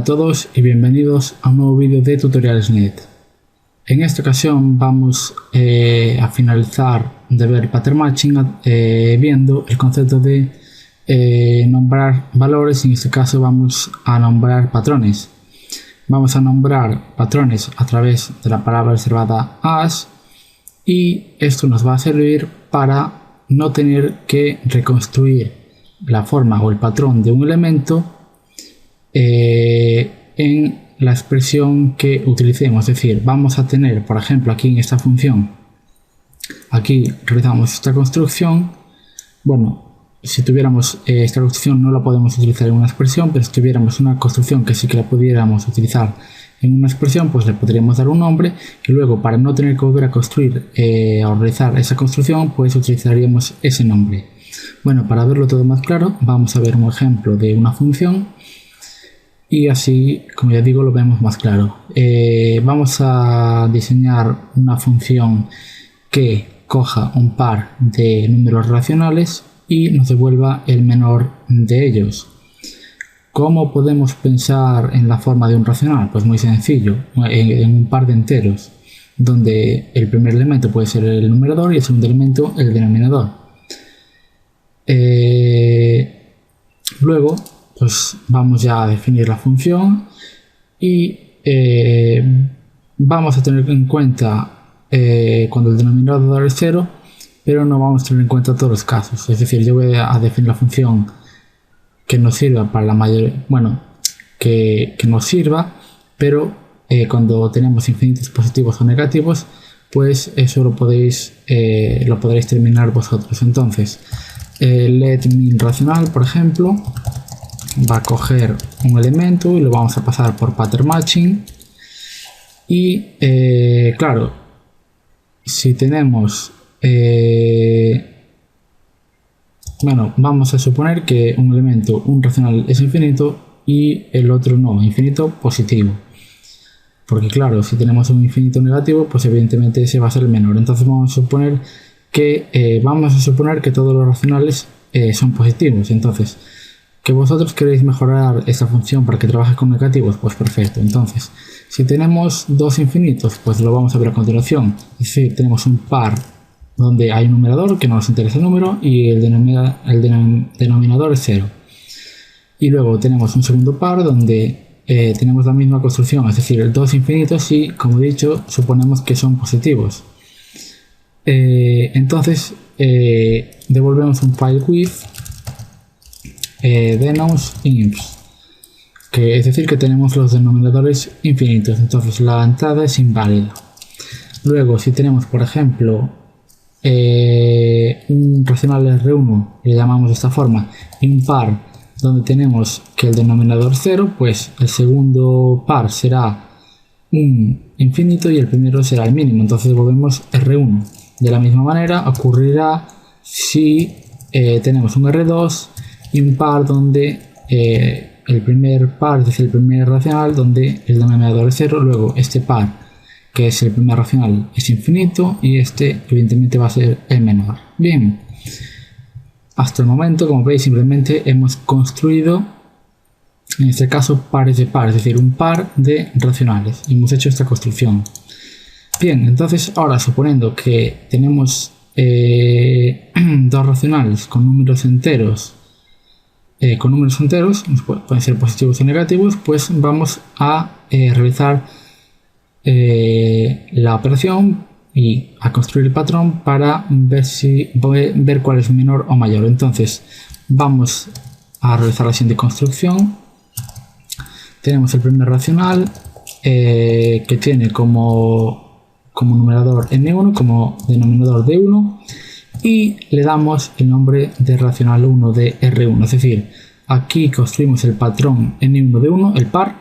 a todos y bienvenidos a un nuevo vídeo de Tutoriales.net. En esta ocasión vamos a finalizar de ver Pattern Matching viendo el concepto de nombrar valores. En este caso vamos a nombrar patrones. Vamos a nombrar patrones a través de la palabra reservada as, y esto nos va a servir para no tener que reconstruir la forma o el patrón de un elemento en la expresión que utilicemos. Es decir, vamos a tener, por ejemplo, aquí en esta función, aquí realizamos esta construcción. Bueno, si tuviéramos esta construcción no la podemos utilizar en una expresión, pero si tuviéramos una construcción que sí que la pudiéramos utilizar en una expresión, pues le podríamos dar un nombre, y luego, para no tener que volver a construir o realizar esa construcción, pues utilizaríamos ese nombre. Bueno, para verlo todo más claro, vamos a ver un ejemplo de una función y así, como ya digo, lo vemos más claro. Vamos a diseñar una función que coja un par de números racionales y nos devuelva el menor de ellos. ¿Cómo podemos pensar en la forma de un racional? Pues muy sencillo, en un par de enteros, donde el primer elemento puede ser el numerador y el segundo elemento el denominador. Luego, pues vamos ya a definir la función y vamos a tener en cuenta cuando el denominador es 0, pero no vamos a tener en cuenta todos los casos. Es decir, yo voy a definir la función que nos sirva para la mayoría, que nos sirva, pero cuando tenemos infinitos positivos o negativos, pues eso lo podréis terminar vosotros. Entonces, let min racional, por ejemplo, va a coger un elemento y lo vamos a pasar por pattern matching, y claro, si tenemos vamos a suponer que un elemento, un racional, es infinito y el otro no, infinito positivo, porque claro, si tenemos un infinito negativo, pues evidentemente ese va a ser el menor. Entonces vamos a suponer que todos los racionales son positivos. Entonces, ¿que vosotros queréis mejorar esta función para que trabaje con negativos? Pues perfecto. Entonces, si tenemos dos infinitos, pues lo vamos a ver a continuación. Es decir, tenemos un par donde hay un numerador que no nos interesa el número y el denominador es 0. Y luego tenemos un segundo par donde tenemos la misma construcción, es decir, dos infinitos, y como he dicho, suponemos que son positivos. Entonces devolvemos un file with denoms inf, que es decir que tenemos los denominadores infinitos, entonces la entrada es inválida. Luego, si tenemos, por ejemplo, un racional R1, le llamamos de esta forma, y un par donde tenemos que el denominador 0, pues el segundo par será un infinito y el primero será el mínimo, entonces devolvemos R1. De la misma manera ocurrirá si tenemos un R2 y un par donde el primer par, es decir, el primer racional, donde el denominador es 0, luego este par, que es el primer racional, es infinito, y este evidentemente va a ser el menor. Bien, hasta el momento, como veis, simplemente hemos construido, en este caso, pares de pares, es decir, un par de racionales, y hemos hecho esta construcción. Bien, entonces ahora, suponiendo que tenemos dos racionales con números enteros, pueden ser positivos o negativos, pues vamos a realizar la operación y a construir el patrón para ver cuál es menor o mayor. Entonces vamos a realizar la siguiente construcción. Tenemos el primer racional que tiene como numerador n1, como denominador d1, y le damos el nombre de racional 1 de r1. Es decir, aquí construimos el patrón n1 de 1, el par,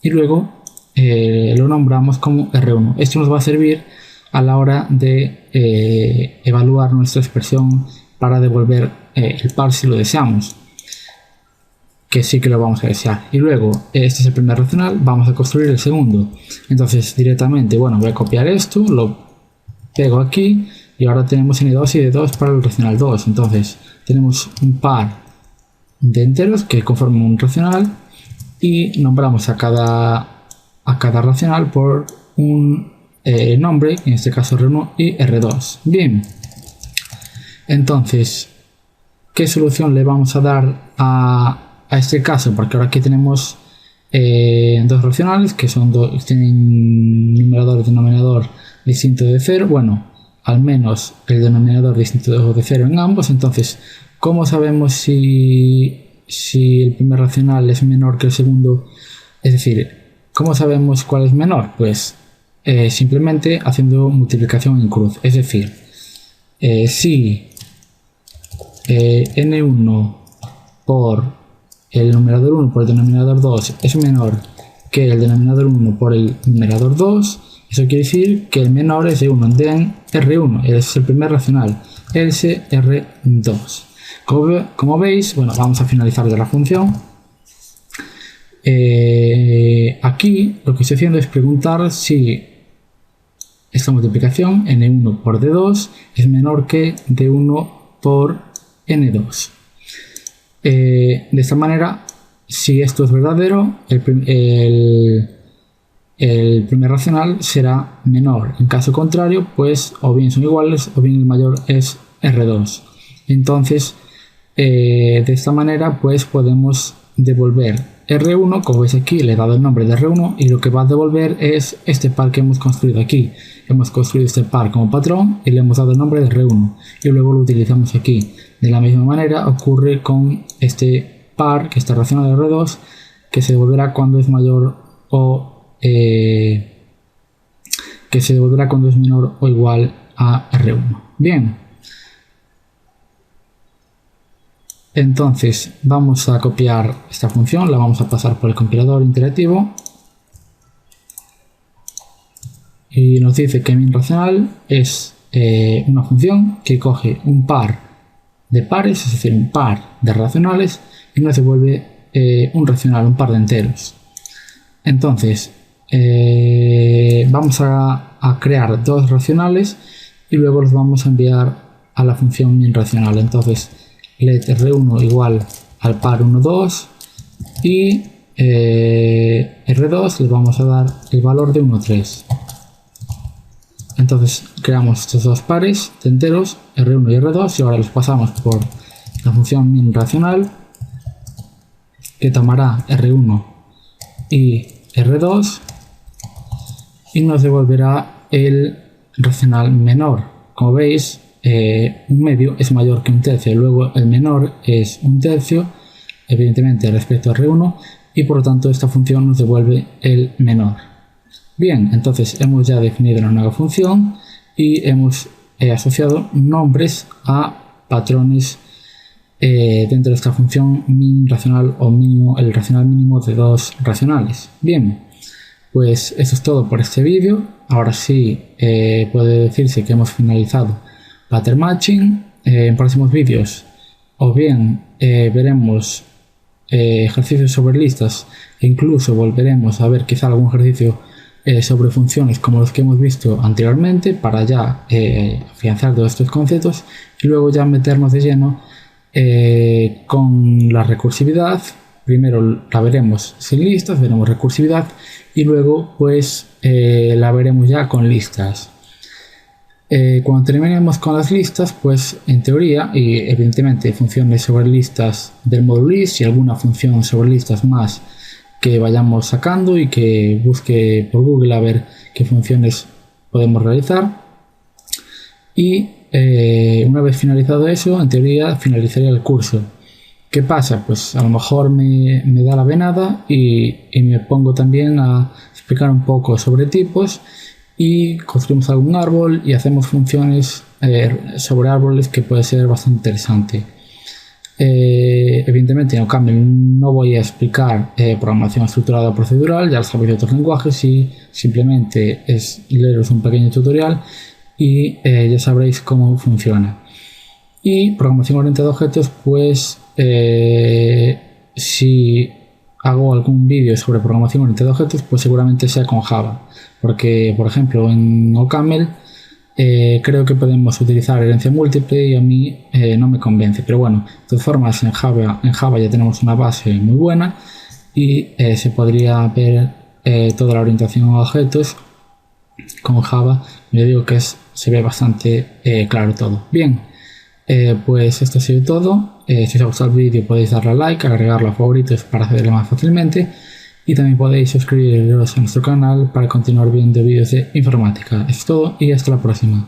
y luego lo nombramos como R1. Esto nos va a servir a la hora de evaluar nuestra expresión para devolver el par si lo deseamos, que sí que lo vamos a desear. Y luego, este es el primer racional, vamos a construir el segundo. Entonces directamente, voy a copiar esto, lo pego aquí, y ahora tenemos n2 y d2 para el racional 2. Entonces tenemos un par de enteros que conforman un racional, y nombramos a cada racional por un nombre, en este caso R1 y R2. Bien, entonces, ¿qué solución le vamos a dar a este caso? Porque ahora aquí tenemos dos racionales que tienen numerador y denominador distinto de 0. Bueno, al menos el denominador distinto de 0 en ambos. Entonces, ¿cómo sabemos si el primer racional es menor que el segundo? Es decir, ¿cómo sabemos cuál es menor? Pues simplemente haciendo multiplicación en cruz. Es decir, si n1 por el numerador 1 por el denominador 2 es menor que el denominador 1 por el numerador 2, eso quiere decir que el menor es de 1, den R1, es el primer racional, else R2. Como veis, bueno, vamos a finalizar ya la función. Aquí lo que estoy haciendo es preguntar si esta multiplicación n1 por d2 es menor que d1 por n2. De esta manera, si esto es verdadero, el primer racional será menor. En caso contrario, pues o bien son iguales o bien el mayor es R2. Entonces, de esta manera, pues podemos devolver R1, como veis aquí le he dado el nombre de R1 y lo que va a devolver es este par que hemos construido aquí. Hemos construido este par como patrón y le hemos dado el nombre de R1 y luego lo utilizamos aquí. De la misma manera ocurre con este par, que está racional de R2, que se devolverá cuando es mayor o que se devolverá cuando es menor o igual a R1. Bien. Entonces vamos a copiar esta función, la vamos a pasar por el compilador interactivo y nos dice que min racional es una función que coge un par de pares, es decir, un par de racionales y nos devuelve un racional, un par de enteros. Entonces vamos a crear dos racionales y luego los vamos a enviar a la función min racional. Entonces let R1 igual al par 1, 2 y R2 le vamos a dar el valor de 1, 3. Entonces creamos estos dos pares de enteros, R1 y R2, y ahora los pasamos por la función min racional que tomará R1 y R2 y nos devolverá el racional menor. Como veis, un medio es mayor que un tercio, luego el menor es un tercio, evidentemente respecto a R1, y por lo tanto esta función nos devuelve el menor. Bien, entonces hemos ya definido una nueva función y hemos asociado nombres a patrones dentro de esta función min racional o mínimo, el racional mínimo de dos racionales. Bien, pues eso es todo por este vídeo. Ahora sí puede decirse que hemos finalizado pattern matching. En próximos vídeos o bien veremos ejercicios sobre listas e incluso volveremos a ver quizá algún ejercicio sobre funciones como los que hemos visto anteriormente para ya afianzar todos estos conceptos y luego ya meternos de lleno con la recursividad. Primero la veremos sin listas, veremos recursividad y luego pues la veremos ya con listas. Cuando terminemos con las listas, pues en teoría y evidentemente funciones sobre listas del módulo list y alguna función sobre listas más que vayamos sacando y que busque por Google a ver qué funciones podemos realizar. Y una vez finalizado eso, en teoría finalizaría el curso. ¿Qué pasa? Pues a lo mejor me da la venada y me pongo también a explicar un poco sobre tipos y construimos algún árbol y hacemos funciones sobre árboles que puede ser bastante interesante. Evidentemente en OCaml no voy a explicar programación estructurada o procedural, ya lo sabéis de otros lenguajes y simplemente es leeros un pequeño tutorial y ya sabréis cómo funciona. Y programación orientada a objetos, pues si hago algún vídeo sobre programación orientada a objetos, pues seguramente sea con Java, porque por ejemplo en OCaml creo que podemos utilizar herencia múltiple y a mí no me convence, pero bueno, de todas formas en Java ya tenemos una base muy buena y se podría ver toda la orientación a objetos con Java. Yo digo que se ve bastante claro todo. Bien, pues esto ha sido todo. Si os ha gustado el vídeo podéis darle a like, agregarlo a favoritos para accederlo más fácilmente, y también podéis suscribiros a nuestro canal para continuar viendo vídeos de informática. Eso es todo y hasta la próxima.